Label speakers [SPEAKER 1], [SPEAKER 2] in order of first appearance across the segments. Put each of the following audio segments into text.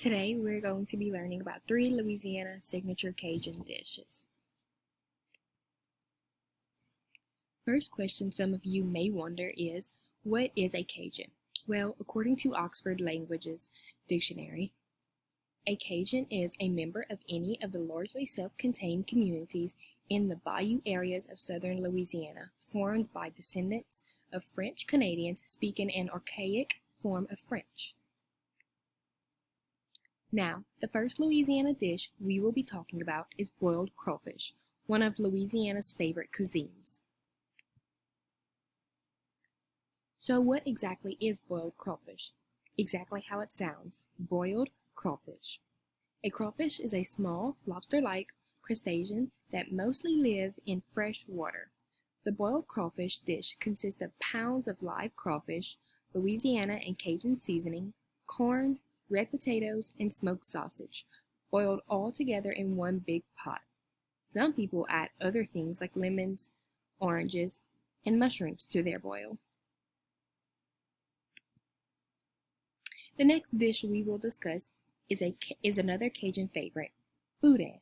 [SPEAKER 1] Today we're going to be learning about 3 Louisiana signature Cajun dishes. First question some of you may wonder is, what is a Cajun? Well, according to Oxford Languages Dictionary, a Cajun is a member of any of the largely self-contained communities in the bayou areas of southern Louisiana, formed by descendants of French Canadians speaking an archaic form of French. Now, the first Louisiana dish we will be talking about is boiled crawfish, one of Louisiana's favorite cuisines. So what exactly is boiled crawfish? Exactly how it sounds, boiled crawfish. A crawfish is a small, lobster-like crustacean that mostly live in fresh water. The boiled crawfish dish consists of pounds of live crawfish, Louisiana and Cajun seasoning, corn, red potatoes, and smoked sausage, boiled all together in one big pot. Some people add other things like lemons, oranges, and mushrooms to their boil. The next dish we will discuss is another Cajun favorite, boudin.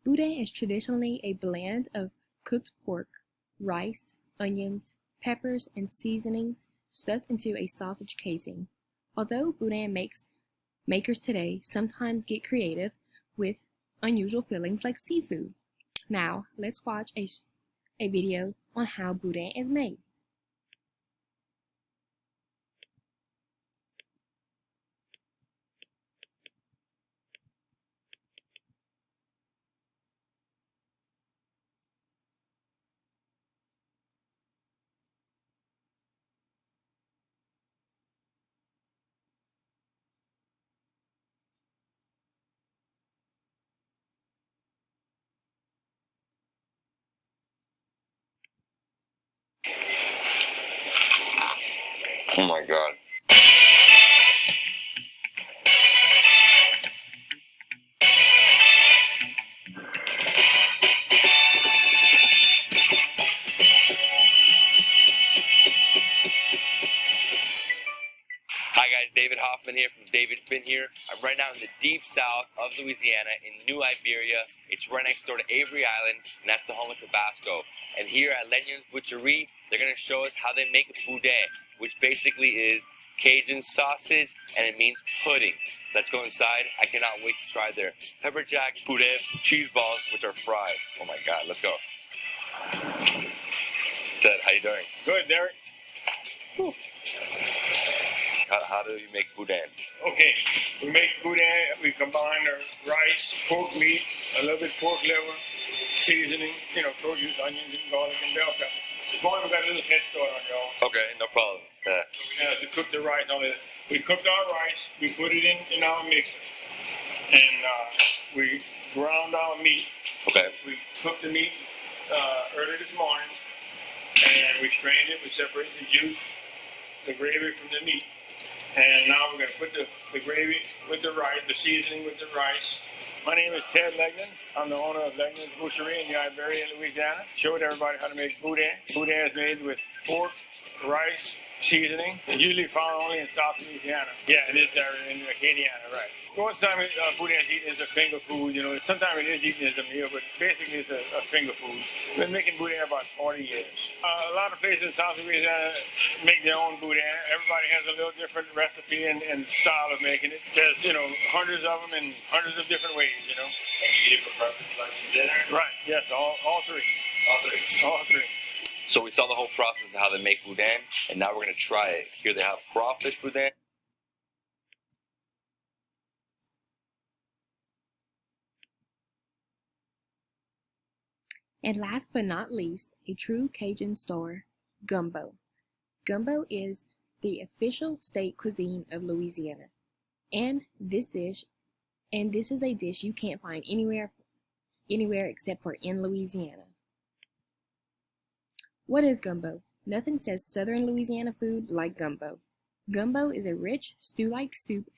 [SPEAKER 1] Boudin is traditionally a blend of cooked pork, rice, onions, peppers, and seasonings stuffed into a sausage casing. Although boudin makers today sometimes get creative with unusual fillings like seafood. Now, let's watch a video on how boudin is made.
[SPEAKER 2] Oh my God. Hi guys, David Hoffman here from David's Been Here. I'm right now in the deep south of Louisiana in New Iberia. It's right next door to Avery Island, and that's the home of Tabasco. And here at Lenyon's Butcherie, they're going to show us how they make boudin, which basically is Cajun sausage, and it means pudding. Let's go inside. I cannot wait to try their pepper jack boudin cheese balls, which are fried. Oh my God, let's go. Ted, how you doing?
[SPEAKER 3] Good, Derek.
[SPEAKER 2] Whew. How do you make boudin?
[SPEAKER 3] Okay, we make boudin. We combine our rice, pork meat, a little bit pork liver, seasoning, produce, onions, and garlic, and bell pepper. This morning we got a little head start on y'all.
[SPEAKER 2] Okay, no problem.
[SPEAKER 3] So we have to cook the rice on it. We cooked our rice, we put it in our mixer, and we ground our meat.
[SPEAKER 2] Okay.
[SPEAKER 3] We cooked the meat early this morning, and we strained it. We separated the juice, the gravy from the meat. And now we're going to put the gravy with the rice, the seasoning with the rice. My name is Ted Legnan. I'm the owner of Legnan's Butcherie in New Iberia, Louisiana. Showed everybody how to make boudin. Boudin is made with pork, rice, seasoning. It's usually found only in South Louisiana. Yeah, it is there in Acadiana, right. Most time boudin is eaten as a finger food. Sometimes it is eaten as a meal, but basically it's a finger food. We've been making boudin about 40 years. A lot of places in South Louisiana make their own boudin. Everybody has a little different recipe and style of making it. There's, hundreds of them in hundreds of different ways, And you eat it for breakfast, lunch, and dinner? Right, yes, all three. All three.
[SPEAKER 2] So we saw the whole process of how they make boudin, and now we're going to try it. Here they have crawfish boudin.
[SPEAKER 1] And last but not least, a true Cajun star, gumbo. Gumbo is the official state cuisine of Louisiana. And this is a dish you can't find anywhere except for in Louisiana. What is gumbo? Nothing says southern Louisiana food like gumbo. Gumbo is a rich, stew-like soup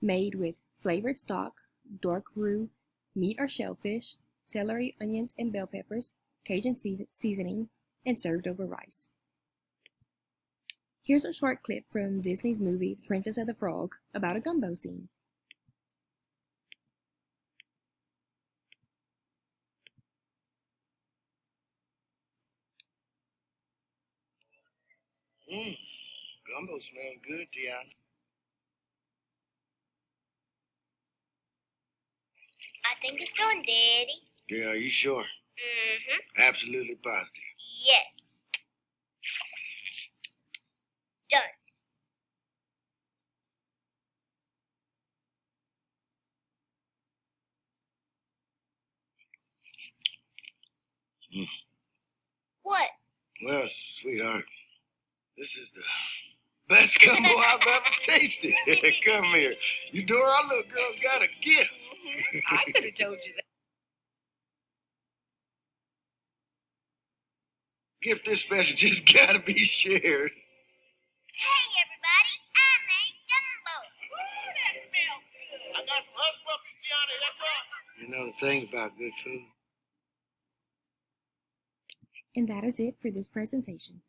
[SPEAKER 1] made with flavored stock, dark roux, meat or shellfish, celery, onions, and bell peppers, Cajun seasoning, and served over rice. Here's a short clip from Disney's movie The Princess and the Frog about a gumbo scene.
[SPEAKER 4] Gumbo smells good, Tiana.
[SPEAKER 5] I think it's done, Daddy.
[SPEAKER 4] Yeah, are you sure?
[SPEAKER 5] Mm-hmm.
[SPEAKER 4] Absolutely positive.
[SPEAKER 5] Yes. Done.
[SPEAKER 4] Mm.
[SPEAKER 5] What?
[SPEAKER 4] Well, sweetheart, this is the best gumbo I've ever tasted. Come here. Eudora, our little girl got a gift.
[SPEAKER 6] I could have told you that.
[SPEAKER 4] Gift this special just gotta be shared.
[SPEAKER 5] Hey, everybody. I made gumbo.
[SPEAKER 6] Ooh, that smells good.
[SPEAKER 4] I got some hush puppies, Tiana. That's right. You know the thing about good food?
[SPEAKER 1] And that is it for this presentation.